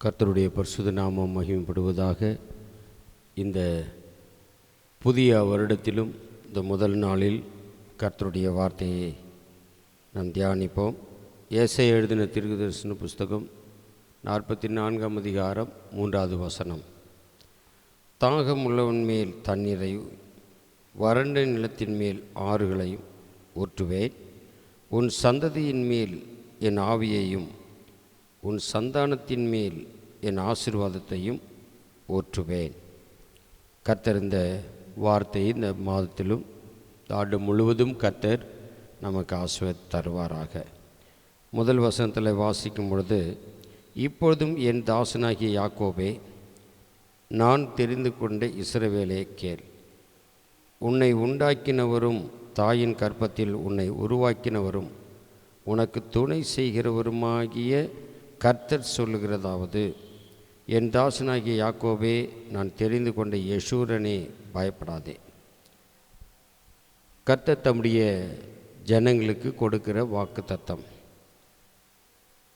கர்த்தருடைய பரிசுத்த நாமம் மகிமைப்படுவதாக. இந்த புதிய வருடத்திலும் இந்த முதல் நாளில் கர்த்தருடைய வார்த்தையை நாம் தியானிப்போம். ஏசாயா எழுதின தீர்க்கதரிசன புஸ்தகம் 44ஆம் அதிகாரம் 3வது வசனம். தாகம் உள்ளவன் மேல் தண்ணீரையும் வறண்ட நிலத்தின் மேல் ஆறுகளையும் ஊற்றுவேன். உன் சந்ததியின் மேல் என் ஆவியையும் உன் சந்தானத்தின் மேல் என் ஆசீர்வாதத்தையும் ஊற்றுவேன். கர்த்தர் இந்த வார்த்தையை இந்த மாதத்திலும் ஆண்டு முழுவதும் கர்த்தர் நமக்கு ஆசீர்வாதம் தருவாராக. முதல் வசனத்தில் வாசிக்கும் பொழுது, இப்பொழுதும் என் தாசனாகிய யாக்கோபே, நான் தெரிந்து கொண்ட இஸ்ரவேலே கேள். உன்னை உண்டாக்கினவரும் தாயின் கர்ப்பத்தில் உன்னை உருவாக்கினவரும் உனக்கு துணை செய்கிறவருமாகிய கர்த்தர் சொல்லுகிறதாவது, என் தாசனாகிய யாக்கோபே, நான் தெரிந்து கொண்ட யெஷூரனே, பயப்படாதே. கர்த்தர் தம்முடைய ஜனங்களுக்கு கொடுக்கிற வாக்கு தத்தம்.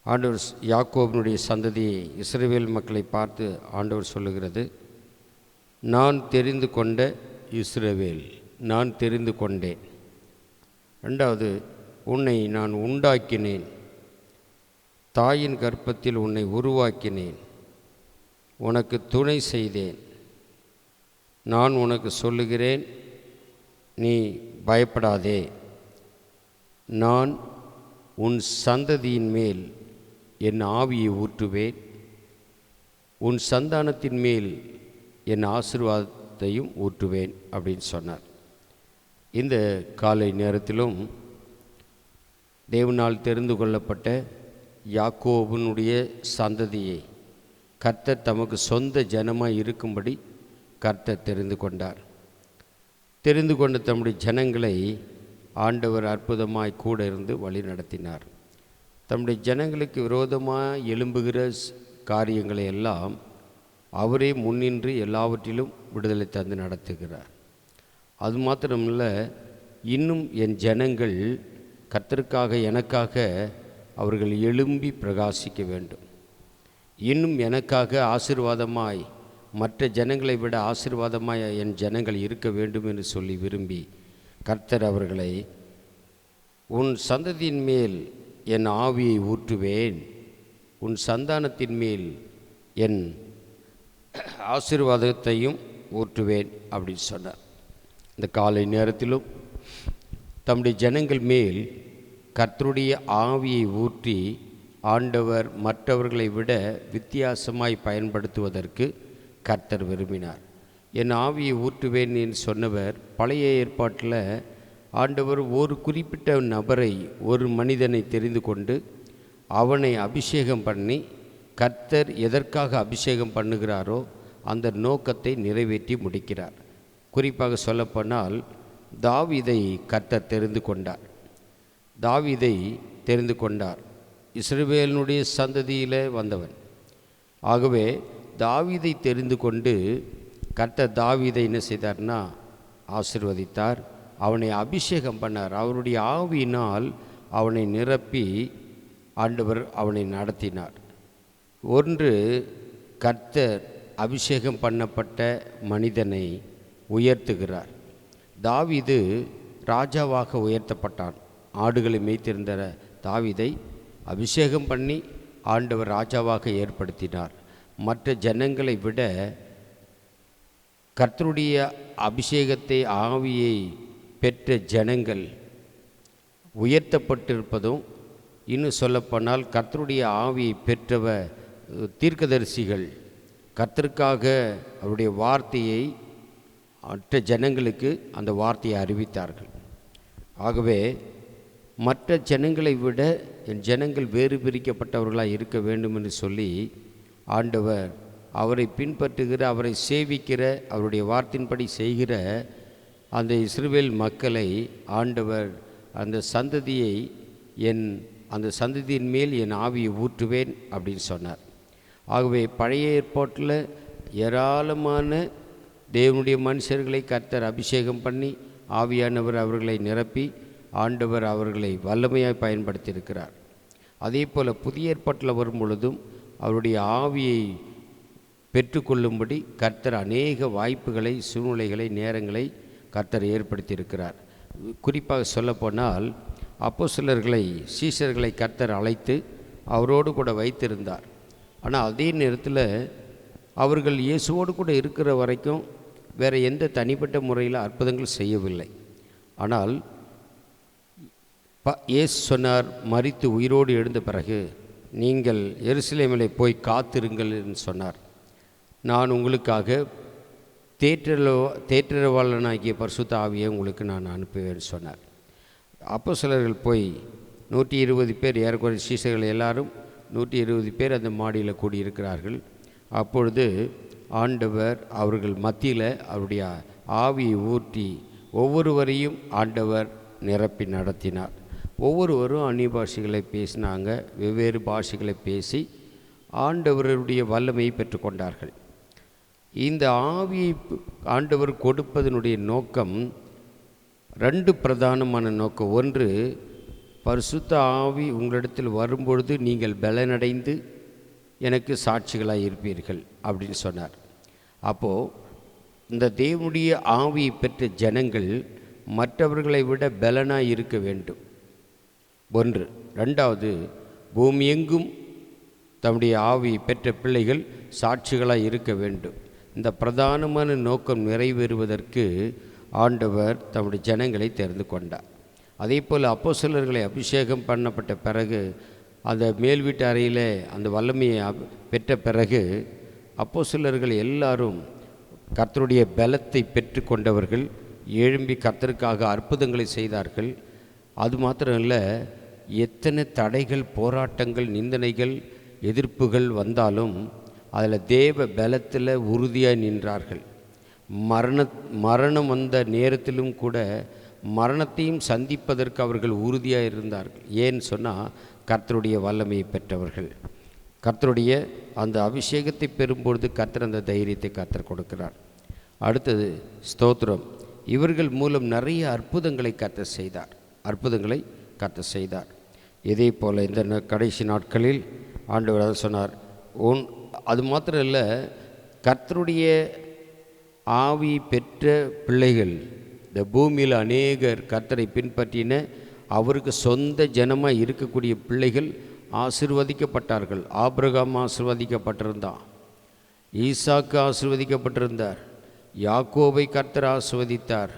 ஆண்டவர் யாக்கோபினுடைய சந்ததியை, இஸ்ரவேல் மக்களை பார்த்து ஆண்டவர் சொல்லுகிறது, நான் தெரிந்து கொண்ட இஸ்ரவேல், நான் தெரிந்து கொண்டேன். ரெண்டாவது, உன்னை நான் உண்டாக்கினேன், தாயின் கர்ப்பத்தில் உன்னை உருவாக்கினேன், உனக்கு துணை செய்தேன். நான் உனக்கு சொல்லுகிறேன், நீ பயப்படாதே. நான் உன் சந்ததியின் மேல் என் ஆவியை ஊற்றுவேன், உன் சந்தானத்தின் மேல் என் ஆசீர்வாதத்தையும் ஊற்றுவேன் அப்படின்னு சொன்னார். இந்த காலை நேரத்திலும் தேவனால் தெரிந்து கொள்ளப்பட்ட யாக்கோபினுடைய சந்ததியை கர்த்தர் தமக்கு சொந்த ஜனமாய் இருக்கும்படி கர்த்தர் தெரிந்து கொண்டார். தெரிந்து கொண்ட தம்முடைய ஜனங்களை ஆண்டவர் அற்புதமாய் கூட இருந்து வழி நடத்தினார். தம்முடைய ஜனங்களுக்கு விரோதமாக எழும்புகிற காரியங்களை எல்லாம் அவரே முன்னின்று எல்லாவற்றிலும் விடுதலை தந்து நடத்துகிறார். அது மாத்திரமில்ல, இன்னும் என் ஜனங்கள் கர்த்தருக்காக, எனக்காக அவர்கள் எழும்பி பிரகாசிக்க வேண்டும். இன்னும் எனக்காக ஆசீர்வாதமாய், மற்ற ஜனங்களை விட ஆசீர்வாதமாய் என் ஜனங்கள் இருக்க வேண்டும் என்று சொல்லி விரும்பி கர்த்தர் அவர்களை, உன் சந்ததியின் மேல் என் ஆவியை ஊற்றுவேன், உன் சந்தானத்தின் மேல் என் ஆசீர்வாதத்தையும் ஊற்றுவேன் அப்படின்னு சொன்னார். இந்த காலை நேரத்திலும் தம்முடைய ஜனங்கள் மேல் கர்த்தருடைய ஆவியை ஊற்றி ஆண்டவர் மற்றவர்களை விட வித்தியாசமாய் பயன்படுத்துவதற்கு கர்த்தர் விரும்பினார். என் ஆவியை ஊற்றுவேன் என்று சொன்னவர், பழைய ஏற்பாட்டில் ஆண்டவர் ஒரு குறிப்பிட்ட நபரை, ஒரு மனிதனை தெரிந்து கொண்டு அவனை அபிஷேகம் பண்ணி, கர்த்தர் எதற்காக அபிஷேகம் பண்ணுகிறாரோ அந்த நோக்கத்தை நிறைவேற்றி முடிக்கிறார். குறிப்பாக சொல்லப்போனால் தாவீதை கர்த்தர் தெரிந்து கொண்டார். தாவீதை தெரிந்து கொண்டார். இஸ்ரவேலினுடைய சந்ததியில் வந்தவன். ஆகவே தாவீதை தெரிந்து கொண்டு கர்த்தர் தாவீதை என்ன செய்தார்னா ஆசீர்வதித்தார், அவனை அபிஷேகம் பண்ணார். அவருடைய ஆவியினால் அவனை நிரப்பி ஆண்டவர் அவனை நடத்தினார். ஒன்று, கர்த்தர் அபிஷேகம் பண்ணப்பட்ட மனிதனை உயர்த்துகிறார். தாவீது ராஜாவாக உயர்த்தப்பட்டான். ஆடுகளை மேய்த்திருந்த தாவீதை அபிஷேகம் பண்ணி ஆண்டவர் ராஜாவாக ஏற்படுத்தினார். மற்ற ஜனங்களை விட கர்த்தருடைய அபிஷேகத்தை, ஆவியை பெற்ற ஜனங்கள் உயர்த்தப்பட்டிருப்பதும், இன்னும் சொல்லப்போனால் கர்த்தருடைய ஆவியை பெற்றவ தீர்க்கதரிசிகள் கர்த்தருக்காக அவருடைய வார்த்தையை மற்ற ஜனங்களுக்கு அந்த வார்த்தையை அறிவித்தார்கள். ஆகவே மற்ற ஜனங்களை விட என் ஜனங்கள் வேறு பிரிக்கப்பட்டவர்களாக இருக்க வேண்டும் என்று சொல்லி ஆண்டவர் அவரை பின்பற்றுகிற, அவரை சேவிக்கிற, அவருடைய வார்த்தையின்படி செய்கிற அந்த இஸ்ரவேல் மக்களை ஆண்டவர் அந்த சந்ததியை, அந்த சந்ததியின் மேல் என் ஆவியை ஊற்றுவேன் அப்படின்னு சொன்னார். ஆகவே பழைய ஏற்பாட்டில் ஏராளமான தேவனுடைய மனுஷர்களை கர்த்தர் அபிஷேகம் பண்ணி ஆவியானவர் அவர்களை நிரப்பி ஆண்டவர் அவர்களை வல்லமையாக பயன்படுத்தியிருக்கிறார். அதே போல் புதிய ஏற்பாட்டில் வரும் பொழுதும் அவருடைய ஆவியை பெற்றுக்கொள்ளும்படி கர்த்தர் அநேக வாய்ப்புகளை, சூழ்நிலைகளை, நேரங்களை கர்த்தர் ஏற்படுத்தியிருக்கிறார். குறிப்பாக சொல்லப்போனால் அப்போஸ்தலர்களை, சீஷர்களை கர்த்தர் அழைத்து அவரோடு கூட வைத்திருந்தார். ஆனால் அதே நேரத்தில் அவர்கள் இயேசுவோடு கூட இருக்கிற வரைக்கும் வேறு எந்த தனிப்பட்ட முறையில் அற்புதங்கள் செய்யவில்லை. ஆனால் இயேசு சொன்னார், மரித்து உயிரோடு எழுந்த பிறகு நீங்கள் எருசலேமிலே போய் காத்திருங்கள் என்று சொன்னார். நான் உங்களுக்காக தேற்றரவாளனாகிய பரிசுத்த ஆவியை உங்களுக்கு நான் அனுப்புவேன் சொன்னார். அப்போஸ்தலர்கள் போய் 120 பேர், ஏறக்குறைய சீஷர்கள் எல்லாரும் 120 பேர் அந்த மாடியில் கூடியிருக்கிறார்கள். அப்பொழுது ஆண்டவர் அவர்கள் மத்தியில் அவருடைய ஆவியை ஊற்றி ஒவ்வொருவரையும் ஆண்டவர் நிரப்பி நடத்தினார். ஒவ்வொருவரும் அந்நிய பாஷைகளை பேசினாங்க. வெவ்வேறு பாஷைகளை பேசி ஆண்டவருடைய வல்லமையை பெற்றுக்கொண்டார்கள். இந்த ஆவியை ஆண்டவர் கொடுப்பதனுடைய நோக்கம் 2 பிரதானமான நோக்கம். ஒன்று, பரிசுத்த ஆவி உங்களிடத்தில் வரும்பொழுது நீங்கள் பலனடைந்து எனக்கு சாட்சிகளாக இருப்பீர்கள் அப்படின்னு சொன்னார். அப்போது இந்த தேவனுடைய ஆவியை பெற்ற ஜனங்கள் மற்றவர்களை விட பலனாக இருக்க வேண்டும். ஒன்று. 2வது, பூமி எங்கும் தம்முடைய ஆவி பெற்ற பிள்ளைகள் சாட்சிகளாக இருக்க வேண்டும். இந்த பிரதானமான நோக்கம் நிறைவேறுவதற்கு ஆண்டவர் தம்முடைய ஜனங்களை தெரிந்து கொண்டார். அதே போல் அப்போஸ்தலர்களை அபிஷேகம் பண்ணப்பட்ட பிறகு, அந்த மேல் வீட்டு அறையில் அந்த வல்லமையை பெற்ற பிறகு அப்போஸ்தலர்கள் எல்லாரும் கர்த்தருடைய பலத்தை பெற்று கொண்டவர்கள். எழும்பி கர்த்தருக்காக அற்புதங்களை செய்தார்கள். அது மாத்திரம் இல்லை, எத்தனை தடைகள், போராட்டங்கள், நிந்தனைகள், எதிர்ப்புகள் வந்தாலும் அதில் தேவ பலத்தில் உறுதியாக நின்றார்கள். மரணம் வந்த நேரத்திலும் கூட மரணத்தையும் சந்திப்பதற்கு அவர்கள் உறுதியாக இருந்தார்கள். ஏன்னு சொன்னால், கர்த்தருடைய வல்லமையை பெற்றவர்கள். கர்த்தருடைய அந்த அபிஷேகத்தை பெறும்பொழுது கர்த்தர் அந்த தைரியத்தை கர்த்தர் கொடுக்கிறார். அடுத்தது ஸ்தோத்திரம். இவர்கள் மூலம் நிறைய அற்புதங்களை கர்த்தர் செய்தார். இதே போல் இந்த கடைசி நாட்களில் ஆண்டவர் சொன்னார், அது மாத்திரம் இல்லை, கர்த்தருடைய ஆவி பெற்ற பிள்ளைகள் இந்த பூமியில் அநேகர் கர்த்தரை பின்பற்றின அவருக்கு சொந்த ஜனமாக இருக்கக்கூடிய பிள்ளைகள் ஆசீர்வதிக்கப்பட்டார்கள். ஆபிரகாம் ஆசீர்வதிக்கப்பட்டிருந்தான், ஈசாக்கு ஆசீர்வதிக்கப்பட்டிருந்தார், யாக்கோபை கர்த்தர் ஆசீர்வதித்தார்.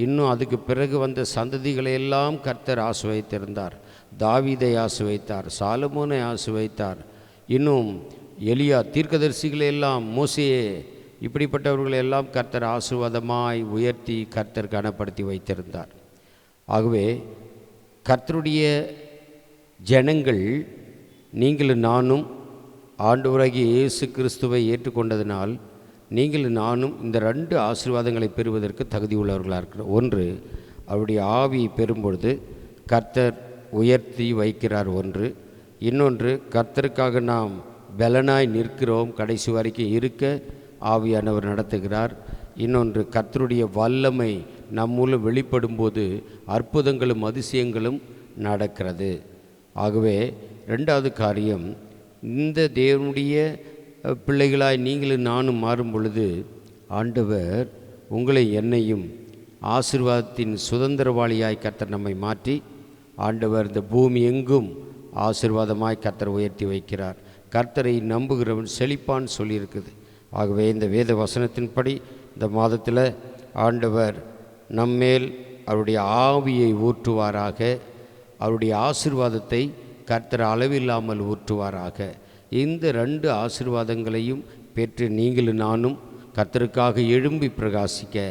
இன்னும் அதுக்கு பிறகு வந்த சந்ததிகளை எல்லாம் கர்த்தர் ஆசீர்வதித்திருந்தார். தாவீதை ஆசீர்வதித்தார், சாலமோனை ஆசீர்வதித்தார். இன்னும் எலியா தீர்க்கதரிசிகளை எல்லாம், மோசேயே, இப்படிப்பட்டவர்களை எல்லாம் கர்த்தர் ஆசீர்வாதமாய் உயர்த்தி கர்த்தர் கனப்படுத்தி வைத்திருந்தார். ஆகவே கர்த்தருடைய ஜனங்கள் நீங்களும் நானும் ஆண்டவராகிய இயேசு கிறிஸ்துவை ஏற்றுக்கொண்டதினால் நீங்களும் நானும் இந்த 2 ஆசீர்வாதங்களை பெறுவதற்கு தகுதி உள்ளவர்களாக இருக்கிறோம். ஒன்று, அவருடைய ஆவியை பெறும்பொழுது கர்த்தர் உயர்த்தி வைக்கிறார். ஒன்று. இன்னொன்று, கர்த்தருக்காக நாம் பலனாய் நிற்கிறோம், கடைசி வரைக்கும் இருக்க ஆவியானவர் நடத்துகிறார். இன்னொன்று, கர்த்தருடைய வல்லமை நம்மூலம் வெளிப்படும்போது அற்புதங்களும் அதிசயங்களும் நடக்கிறது. ஆகவே 2வது காரியம், இந்த தேவனுடைய பிள்ளைகளாய் நீங்களும் நானும் மாறும் பொழுது ஆண்டவர் உங்களை என்னையும் ஆசீர்வாதத்தின் சுதந்திரவாளியாய் கர்த்தர் நம்மை மாற்றி ஆண்டவர் இந்த பூமி எங்கும் ஆசீர்வாதமாய் கர்த்தர் உயர்த்தி வைக்கிறார். கர்த்தரை நம்புகிறவன் செழிப்பான் சொல்லியிருக்குது. ஆகவே இந்த வேத வசனத்தின்படி இந்த மாதத்தில் ஆண்டவர் நம்மேல் அவருடைய ஆவியை ஊற்றுவாராக, அவருடைய ஆசீர்வாதத்தை கர்த்தர் அளவில்லாமல் ஊற்றுவாராக. இந்த 2 ஆசீர்வாதங்களையும் பெற்று நீங்களும் நானும் கர்த்தருக்காக எழும்பி பிரகாசிக்க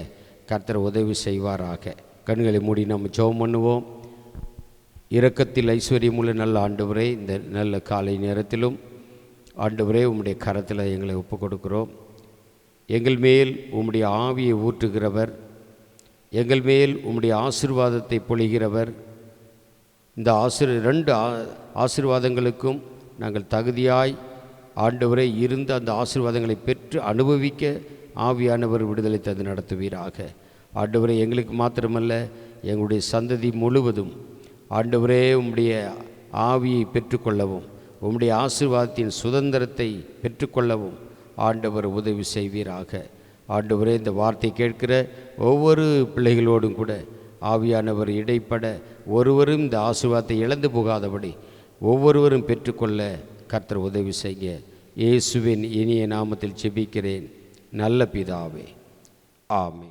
கர்த்தர் உதவி செய்வாராக. கண்களை மூடி நம்ம ஜெபம் பண்ணுவோம். இரக்கத்தில் ஐஸ்வர்யமுள்ள நல்ல ஆண்டவரே, இந்த நல்ல காலை நேரத்திலும் ஆண்டவரே உம்முடைய கரத்தில் எங்களை ஒப்பு கொடுக்கிறோம். எங்கள் மேல் உம்முடைய ஆவியை ஊற்றுகிறவர், எங்கள் மேல் உம்முடைய ஆசீர்வாதத்தை பொழிகிறவர். இந்த 2 ஆசீர்வாதங்களுக்கும் நாங்கள் தகுதியாய் ஆண்டவரை இருந்து அந்த ஆசீர்வாதங்களை பெற்று அனுபவிக்க ஆவியானவர் விடுதலை தந்து நடத்துவீராக. ஆண்டவரை எங்களுக்கு மாத்திரமல்ல, எங்களுடைய சந்ததி முழுவதும் ஆண்டவரே உம்முடைய ஆவியை பெற்றுக்கொள்ளவும், உம்முடைய ஆசீர்வாதத்தின் சுதந்திரத்தை பெற்றுக்கொள்ளவும் ஆண்டவர் உதவி செய்வீராக. ஆண்டவரே, இந்த வார்த்தை கேட்கிற ஒவ்வொரு பிள்ளைகளோடும் கூட ஆவியானவர் இடைப்பட ஒருவரும் இந்த ஆசீர்வாதத்தை இழந்து போகாதபடி ஒவ்வொருவரும் பெற்றுக்கொள்ள கர்த்தர் உதவி செய்ய இயேசுவின் இனிய நாமத்தில் ஜெபிக்கிறேன் நல்ல பிதாவே, ஆமென்.